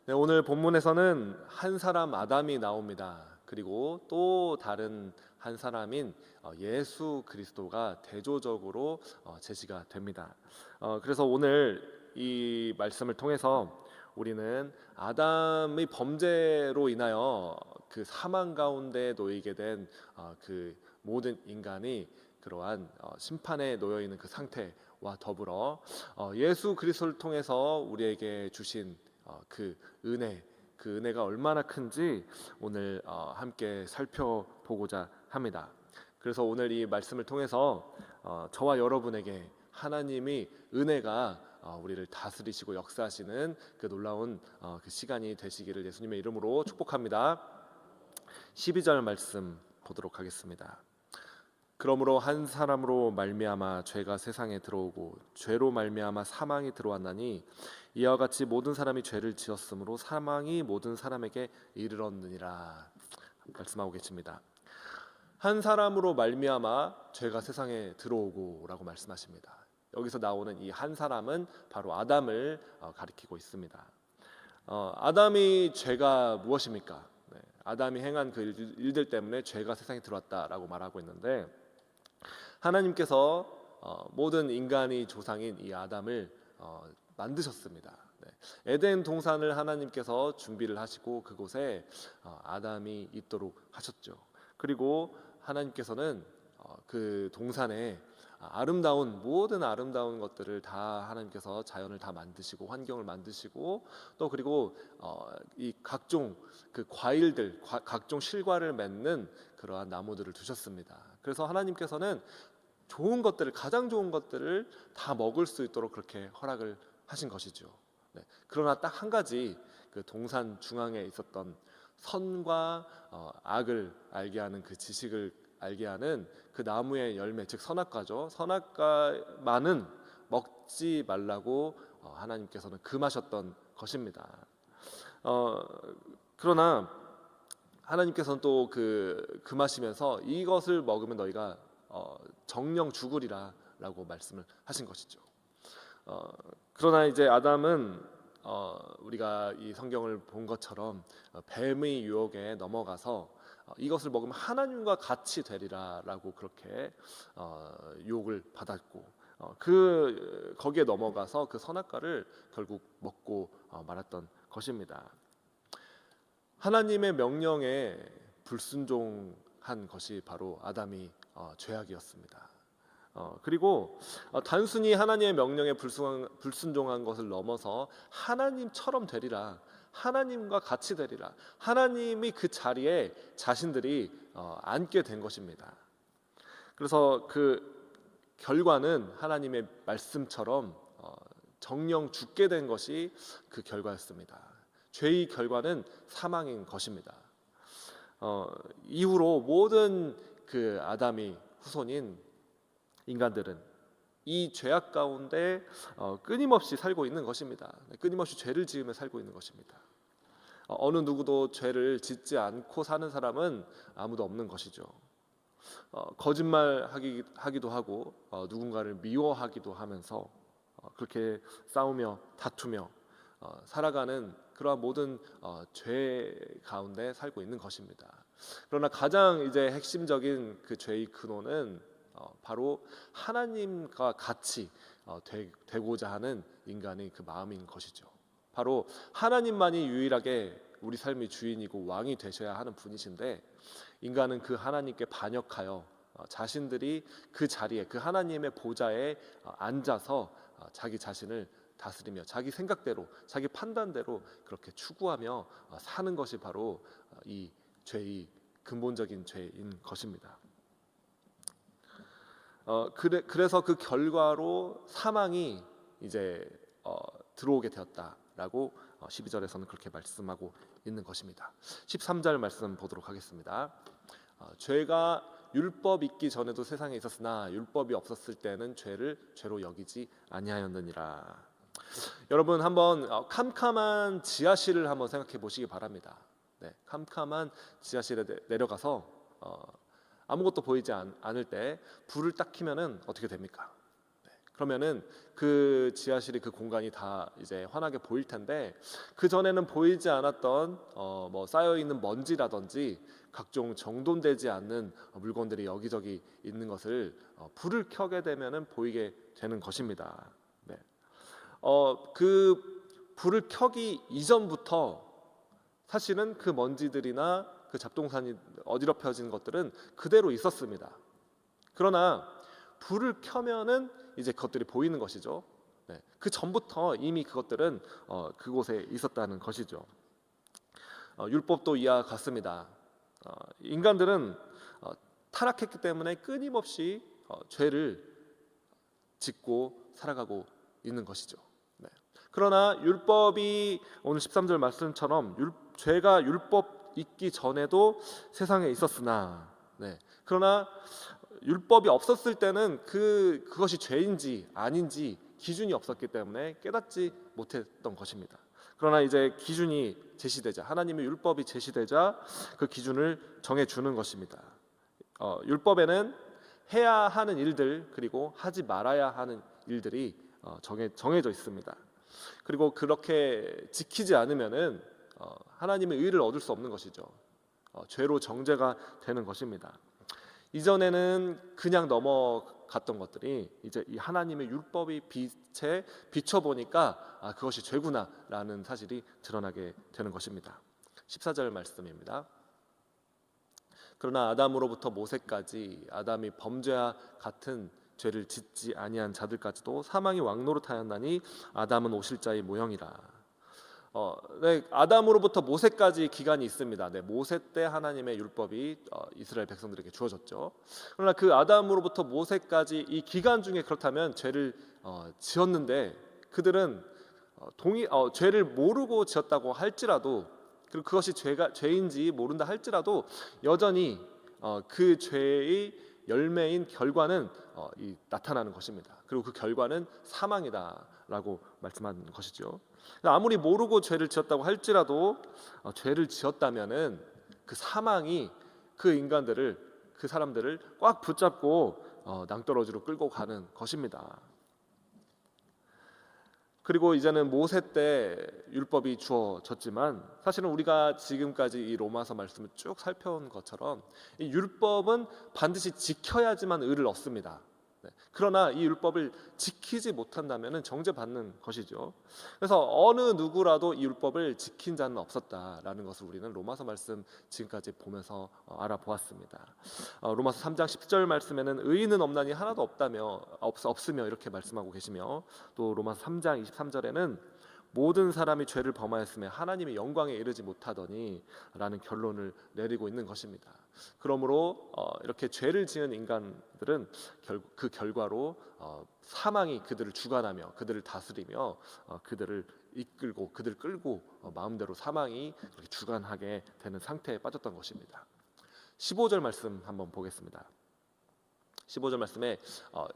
네, 오늘 본문에서는 한 사람 아담이 나옵니다. 그리고 또 다른 한 사람인 예수 그리스도가 대조적으로 제시가 됩니다. 그래서 오늘 이 말씀을 통해서 우리는 아담의 범죄로 인하여 그 사망 가운데 놓이게 된 그 모든 인간이 그러한 심판에 놓여 있는 그 상태와 더불어 예수 그리스도를 통해서 우리에게 주신 그 은혜가 얼마나 큰지 오늘 함께 살펴보고자 합니다. 그래서 오늘 이 말씀을 통해서 저와 여러분에게 하나님이 은혜가 우리를 다스리시고 역사하시는 그 놀라운 그 시간이 되시기를 예수님의 이름으로 축복합니다. 12절 말씀 보도록 하겠습니다. 그러므로 한 사람으로 말미암아 죄가 세상에 들어오고 죄로 말미암아 사망이 들어왔나니 이와 같이 모든 사람이 죄를 지었으므로 사망이 모든 사람에게 이르렀느니라 말씀하고 계십니다. 한 사람으로 말미암아 죄가 세상에 들어오고라고 말씀하십니다. 여기서 나오는 이 한 사람은 바로 아담을 가리키고 있습니다. 아담이 죄가 무엇입니까? 아담이 행한 그 일들 때문에 죄가 세상에 들어왔다라고 말하고 있는데, 하나님께서 모든 인간의 조상인 이 아담을 만드셨습니다. 에덴 동산을 하나님께서 준비를 하시고 그곳에 아담이 있도록 하셨죠. 그리고 하나님께서는 그 동산에 모든 아름다운 것들을 다 하나님께서 자연을 다 만드시고 환경을 만드시고 또 그리고 이 각종 그 과일들, 각종 실과를 맺는 그러한 나무들을 두셨습니다. 그래서 하나님께서는 가장 좋은 것들을 다 먹을 수 있도록 그렇게 허락을 하신 것이죠. 그러나 딱 한 가지, 그 동산 중앙에 있었던 선과 악을 알게 하는 그 지식을 알게 하는 그 나무의 열매, 즉 선악과죠. 선악과만은 먹지 말라고 하나님께서는 금하셨던 것입니다. 그러나 하나님께서는 또 금하시면서 이것을 먹으면 너희가 정령 죽으리라 라고 말씀을 하신 것이죠. 그러나 이제 아담은 우리가 이 성경을 본 것처럼 뱀의 유혹에 넘어가서 이것을 먹으면 하나님과 같이 되리라 라고 그렇게 유혹을 받았고 거기에 넘어가서 그 선악과를 결국 먹고 말았던 것입니다. 하나님의 명령에 불순종한 것이 바로 아담이 죄악이었습니다. 그리고 단순히 하나님의 명령에 불순종한 것을 넘어서 하나님처럼 되리라, 하나님과 같이 되리라, 하나님이 그 자리에 자신들이 앉게 된 것입니다. 그래서 그 결과는 하나님의 말씀처럼 정령 죽게 된 것이 그 결과였습니다. 죄의 결과는 사망인 것입니다. 이후로 모든 그 아담의 후손인 인간들은 이 죄악 가운데 끊임없이 살고 있는 것입니다. 끊임없이 죄를 지으며 살고 있는 것입니다. 어느 누구도 죄를 짓지 않고 사는 사람은 아무도 없는 것이죠. 거짓말하기도 하고 누군가를 미워하기도 하면서 그렇게 싸우며 다투며 살아가는 그러한 모든 죄 가운데 살고 있는 것입니다. 그러나 가장 이제 핵심적인 그 죄의 근원은 바로 하나님과 같이 되고자 하는 인간의 그 마음인 것이죠. 바로 하나님만이 유일하게 우리 삶의 주인이고 왕이 되셔야 하는 분이신데, 인간은 그 하나님께 반역하여 자신들이 그 자리에, 그 하나님의 보좌에 앉아서 자기 자신을 다스리며 자기 생각대로, 자기 판단대로 그렇게 추구하며 사는 것이 바로 이 죄의 근본적인 죄인 것입니다. 그래서 그 결과로 사망이 이제 들어오게 되었다라고 12절에서는 그렇게 말씀하고 있는 것입니다. 13절 말씀 보도록 하겠습니다. 죄가 율법 있기 전에도 세상에 있었으나 율법이 없었을 때는 죄를 죄로 여기지 아니하였느니라. 여러분 한번 캄캄한 지하실을 한번 생각해 보시기 바랍니다. 캄캄한 지하실에 내려가서 아무것도 보이지 않을 때 불을 딱 켜면은 어떻게 됩니까? 그러면은 그 지하실이 그 공간이 다 이제 환하게 보일 텐데 그 전에는 보이지 않았던 뭐 쌓여 있는 먼지라든지 각종 정돈되지 않는 물건들이 여기저기 있는 것을 불을 켜게 되면은 보이게 되는 것입니다. 네. 그 불을 켜기 이전부터 사실은 그 먼지들이나 그 잡동사니 어지럽혀진 것들은 그대로 있었습니다. 그러나 불을 켜면은 이제 그것들이 보이는 것이죠. 네. 그 전부터 이미 그것들은 그곳에 있었다는 것이죠. 율법도 이와 같습니다. 인간들은 타락했기 때문에 끊임없이 죄를 짓고 살아가고 있는 것이죠. 네. 그러나 율법이 오늘 13절 말씀처럼 죄가 율법 있기 전에도 세상에 있었으나, 네. 그러나 율법이 없었을 때는 그것이 죄인지 아닌지 기준이 없었기 때문에 깨닫지 못했던 것입니다. 그러나 이제 기준이 제시되자, 하나님의 율법이 제시되자 그 기준을 정해주는 것입니다. 율법에는 해야 하는 일들 그리고 하지 말아야 하는 일들이 정해져 있습니다. 그리고 그렇게 지키지 않으면은 하나님의 의를 얻을 수 없는 것이죠. 죄로 정죄가 되는 것입니다. 이전에는 그냥 넘어갔던 것들이 이제 이 하나님의 율법이 빛에 비춰보니까 그것이 죄구나라는 사실이 드러나게 되는 것입니다. 14절 말씀입니다. 그러나 아담으로부터 모세까지 아담이 범죄와 같은 죄를 짓지 아니한 자들까지도 사망이 왕노릇하였나니 아담은 오실 자의 모형이라. 네, 아담으로부터 모세까지 기간이 있습니다. 네, 모세 때 하나님의 율법이 이스라엘 백성들에게 주어졌죠. 그러나 그 아담으로부터 모세까지 이 기간 중에 그렇다면 죄를 지었는데 그들은 죄를 모르고 지었다고 할지라도 그리고 그것이 죄인지 모른다 할지라도 여전히 그 죄의 열매인 결과는 나타나는 것입니다. 그리고 그 결과는 사망이다라고 말씀하는 것이죠. 아무리 모르고 죄를 지었다고 할지라도 죄를 지었다면은 그 사망이 그 인간들을 그 사람들을 꽉 붙잡고 낭떠러지로 끌고 가는 것입니다. 그리고 이제는 모세 때 율법이 주어졌지만 사실은 우리가 지금까지 이 로마서 말씀을 쭉 살펴온 것처럼 이 율법은 반드시 지켜야지만 의를 얻습니다. 네. 그러나 이 율법을 지키지 못한다면 정죄받는 것이죠. 그래서 어느 누구라도 이 율법을 지킨 자는 없었다라는 것을 우리는 로마서 말씀 지금까지 보면서 알아보았습니다. 로마서 3장 10절 말씀에는 의인은 없나니 하나도 없으며 이렇게 말씀하고 계시며 또 로마서 3장 23절에는 모든 사람이 죄를 범하였으며 하나님의 영광에 이르지 못하더니 라는 결론을 내리고 있는 것입니다. 그러므로 이렇게 죄를 지은 인간들은 그 결과로 사망이 그들을 주관하며 그들을 다스리며 그들을 이끌고 그들을 끌고 마음대로 사망이 그렇게 주관하게 되는 상태에 빠졌던 것입니다. 15절 말씀 한번 보겠습니다. 15절 말씀에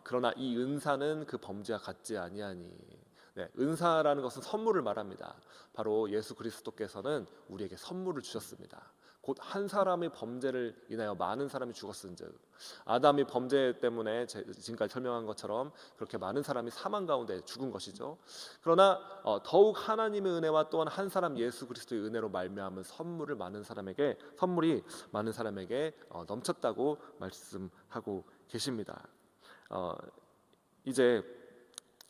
그러나 이 은사는 그 범죄와 같지 아니하니. 네, 은사라는 것은 선물을 말합니다. 바로 예수 그리스도께서는 우리에게 선물을 주셨습니다. 곧 한 사람의 범죄를 인하여 많은 사람이 죽었은즉 아담이 범죄 때문에 지금까지 설명한 것처럼 그렇게 많은 사람이 사망 가운데 죽은 것이죠. 그러나 더욱 하나님의 은혜와 또한 한 사람 예수 그리스도의 은혜로 말미암은 선물이 많은 사람에게 넘쳤다고 말씀하고 계십니다. 이제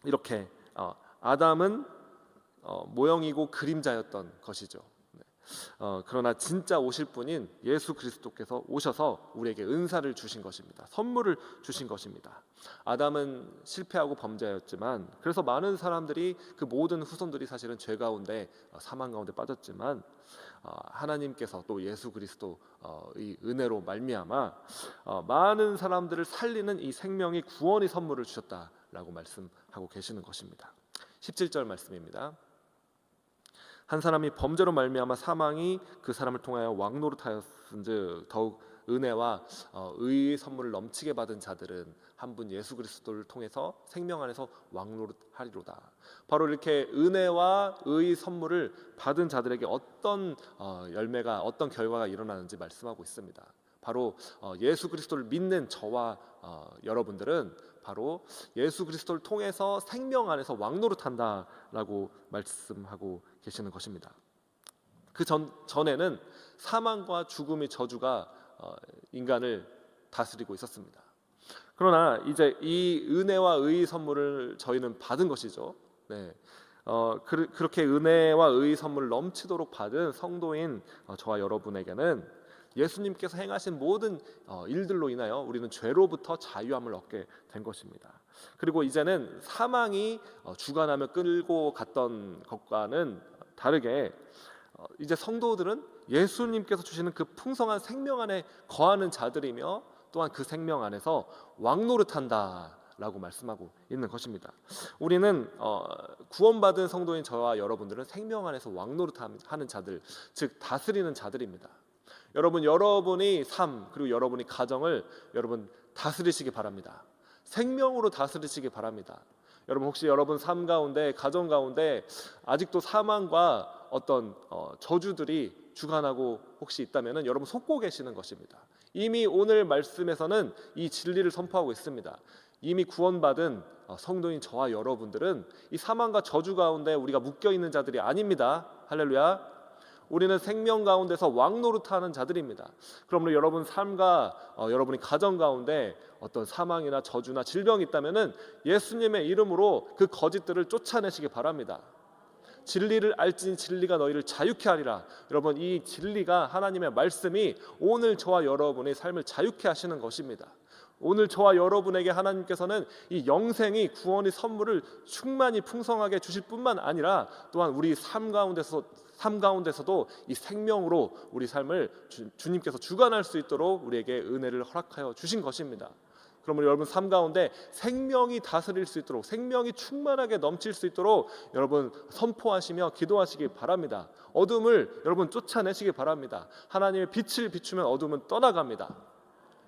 이렇게 아담은 모형이고 그림자였던 것이죠. 그러나 진짜 오실 분인 예수 그리스도께서 오셔서 우리에게 은사를 주신 것입니다. 선물을 주신 것입니다. 아담은 실패하고 범죄였지만 그래서 많은 사람들이 그 모든 후손들이 사실은 죄 가운데 사망 가운데 빠졌지만 하나님께서 또 예수 그리스도의 은혜로 말미암아 많은 사람들을 살리는 이 생명의 구원의 선물을 주셨다라고 말씀하고 계시는 것입니다. 17절 말씀입니다. 한 사람이 범죄로 말미암아 사망이 그 사람을 통하여 왕노릇하였은즉 더욱 은혜와 의의 선물을 넘치게 받은 자들은 한 분 예수 그리스도를 통해서 생명 안에서 왕노릇하리로다. 바로 이렇게 은혜와 의의 선물을 받은 자들에게 어떤 열매가 어떤 결과가 일어나는지 말씀하고 있습니다. 바로 예수 그리스도를 믿는 저와 여러분들은 바로 예수 그리스도를 통해서 생명 안에서 왕노릇한다라고 말씀하고 계시는 것입니다. 그 전에는 사망과 죽음의 저주가 인간을 다스리고 있었습니다. 그러나 이제 이 은혜와 의의 선물을 저희는 받은 것이죠. 네. 그렇게 은혜와 의의 선물을 넘치도록 받은 성도인 저와 여러분에게는 예수님께서 행하신 모든 일들로 인하여 우리는 죄로부터 자유함을 얻게 된 것입니다. 그리고 이제는 사망이 주관하며 끌고 갔던 것과는 다르게 이제 성도들은 예수님께서 주시는 그 풍성한 생명 안에 거하는 자들이며 또한 그 생명 안에서 왕노릇한다라고 말씀하고 있는 것입니다. 우리는 구원받은 성도인 저와 여러분들은 생명 안에서 왕노릇하는 자들, 즉 다스리는 자들입니다. 여러분이 삶 그리고 여러분이 가정을 여러분 다스리시기 바랍니다. 생명으로 다스리시기 바랍니다. 여러분 혹시 여러분 삶 가운데 가정 가운데 아직도 사망과 어떤 저주들이 주관하고 혹시 있다면 여러분 속고 계시는 것입니다. 이미 오늘 말씀에서는 이 진리를 선포하고 있습니다. 이미 구원받은 성도인 저와 여러분들은 이 사망과 저주 가운데 우리가 묶여 있는 자들이 아닙니다. 할렐루야. 우리는 생명 가운데서 왕노릇하는 자들입니다. 그러므로 여러분 삶과 여러분이 가정 가운데 어떤 사망이나 저주나 질병이 있다면은 예수님의 이름으로 그 거짓들을 쫓아내시기 바랍니다. 진리를 알지니 진리가 너희를 자유케 하리라. 여러분 이 진리가 하나님의 말씀이 오늘 저와 여러분의 삶을 자유케 하시는 것입니다. 오늘 저와 여러분에게 하나님께서는 이 영생이 구원의 선물을 충만히 풍성하게 주실 뿐만 아니라 또한 우리 삶 가운데서도 이 생명으로 우리 삶을 주님께서 주관할 수 있도록 우리에게 은혜를 허락하여 주신 것입니다. 그러면 여러분 삶 가운데 생명이 다스릴 수 있도록 생명이 충만하게 넘칠 수 있도록 여러분 선포하시며 기도하시기 바랍니다. 어둠을 여러분 쫓아내시기 바랍니다. 하나님의 빛을 비추면 어둠은 떠나갑니다.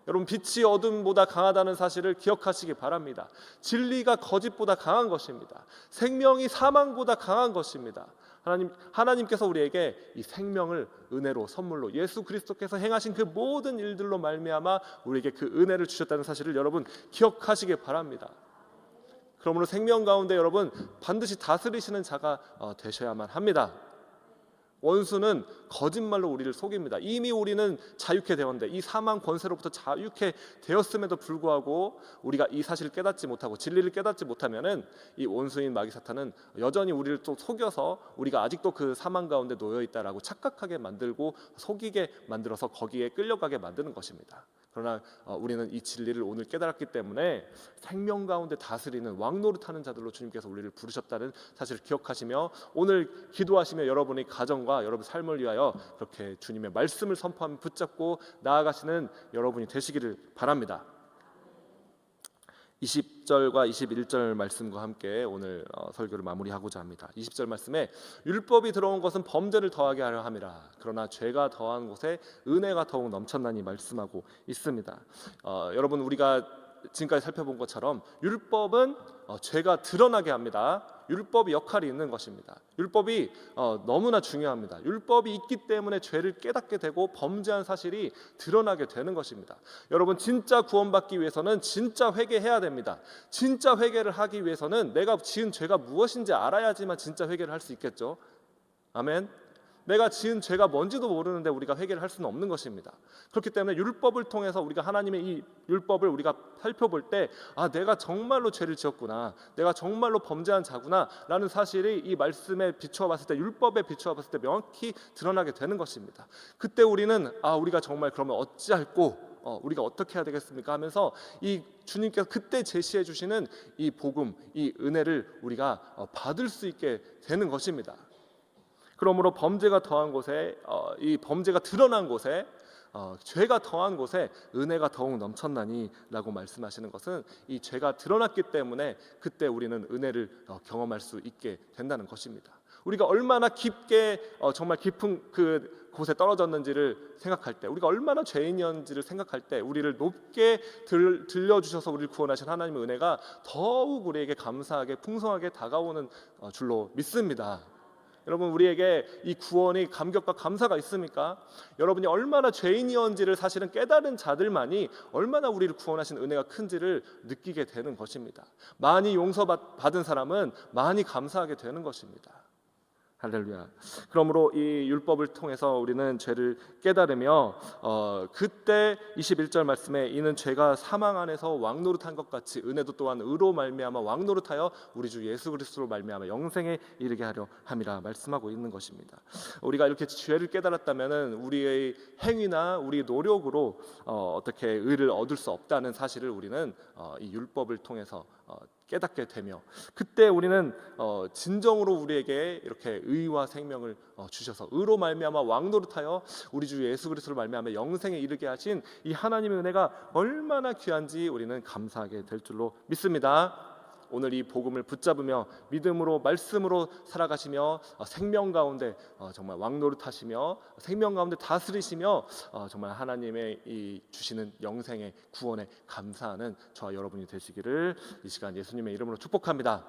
여러분 빛이 어둠보다 강하다는 사실을 기억하시기 바랍니다. 진리가 거짓보다 강한 것입니다. 생명이 사망보다 강한 것입니다. 하나님께서 우리에게 이 생명을 은혜로 선물로 예수 그리스도께서 행하신 그 모든 일들로 말미암아 우리에게 그 은혜를 주셨다는 사실을 여러분 기억하시기 바랍니다. 그러므로 생명 가운데 여러분 반드시 다스리시는 자가 되셔야만 합니다. 원수는 거짓말로 우리를 속입니다. 이미 우리는 자유케 되었는데 이 사망 권세로부터 자유케 되었음에도 불구하고 우리가 이 사실을 깨닫지 못하고 진리를 깨닫지 못하면은 이 원수인 마귀 사탄은 여전히 우리를 또 속여서 우리가 아직도 그 사망 가운데 놓여 있다라고 착각하게 만들고 속이게 만들어서 거기에 끌려가게 만드는 것입니다. 그러나 우리는 이 진리를 오늘 깨달았기 때문에 생명 가운데 다스리는 왕노릇하는 자들로 주님께서 우리를 부르셨다는 사실을 기억하시며 오늘 기도하시며 여러분의 가정과 여러분 삶을 위하여 그렇게 주님의 말씀을 선포하며 붙잡고 나아가시는 여러분이 되시기를 바랍니다. 20절과 21절 말씀과 함께 오늘 설교를 마무리하고자 합니다. 20절 말씀에 율법이 들어온 것은 범죄를 더하게 하려 함이라. 그러나 죄가 더한 곳에 은혜가 더욱 넘쳤나니 말씀하고 있습니다. 여러분 우리가 지금까지 살펴본 것처럼 율법은 죄가 드러나게 합니다. 율법이 역할이 있는 것입니다. 율법이 너무나 중요합니다. 율법이 있기 때문에 죄를 깨닫게 되고 범죄한 사실이 드러나게 되는 것입니다. 여러분 진짜 구원받기 위해서는 진짜 회개해야 됩니다. 진짜 회개를 하기 위해서는 내가 지은 죄가 무엇인지 알아야지만 진짜 회개를 할 수 있겠죠. 아멘. 내가 지은 죄가 뭔지도 모르는데 우리가 회개를 할 수는 없는 것입니다. 그렇기 때문에 율법을 통해서 우리가 하나님의 이 율법을 우리가 살펴볼 때 내가 정말로 죄를 지었구나, 내가 정말로 범죄한 자구나 라는 사실이 이 말씀에 비추어 봤을 때, 율법에 비추어 봤을 때 명확히 드러나게 되는 것입니다. 그때 우리는 우리가 정말 그러면 어찌할꼬 우리가 어떻게 해야 되겠습니까 하면서 이 주님께서 그때 제시해 주시는 이 복음, 이 은혜를 우리가 받을 수 있게 되는 것입니다. 그러므로 범죄가 더한 곳에 이 범죄가 드러난 곳에 죄가 더한 곳에 은혜가 더욱 넘쳤나니 라고 말씀하시는 것은 이 죄가 드러났기 때문에 그때 우리는 은혜를 경험할 수 있게 된다는 것입니다. 우리가 얼마나 깊게 정말 깊은 그 곳에 떨어졌는지를 생각할 때, 우리가 얼마나 죄인이었는지를 생각할 때 우리를 높게 들려주셔서 우리를 구원하신 하나님의 은혜가 더욱 우리에게 감사하게 풍성하게 다가오는 줄로 믿습니다. 여러분, 우리에게 이 구원이 감격과 감사가 있습니까? 여러분이 얼마나 죄인이었는지를 사실은 깨달은 자들만이 얼마나 우리를 구원하신 은혜가 큰지를 느끼게 되는 것입니다. 많이 용서받은 사람은 많이 감사하게 되는 것입니다. 할렐루야. 그러므로 이 율법을 통해서 우리는 죄를 깨달으며 그때 21절 말씀에 이는 죄가 사망 안에서 왕노릇한 것 같이 은혜도 또한 의로 말미암아 왕노릇하여 우리 주 예수 그리스도로 말미암아 영생에 이르게 하려 함이라 말씀하고 있는 것입니다. 우리가 이렇게 죄를 깨달았다면은 우리의 행위나 우리의 노력으로 어떻게 의를 얻을 수 없다는 사실을 우리는 이 율법을 통해서 깨닫게 되며, 그때 우리는 진정으로 우리에게 이렇게 의와 생명을 주셔서 의로 말미암아 왕노릇하여 우리 주 예수 그리스도로 말미암아 영생에 이르게 하신 이 하나님의 은혜가 얼마나 귀한지 우리는 감사하게 될 줄로 믿습니다. 오늘 이 복음을 붙잡으며 믿음으로 말씀으로 살아가시며 생명 가운데 정말 왕노릇하시며 생명 가운데 다스리시며 정말 하나님의 이 주시는 영생의 구원에 감사하는 저와 여러분이 되시기를 이 시간 예수님의 이름으로 축복합니다.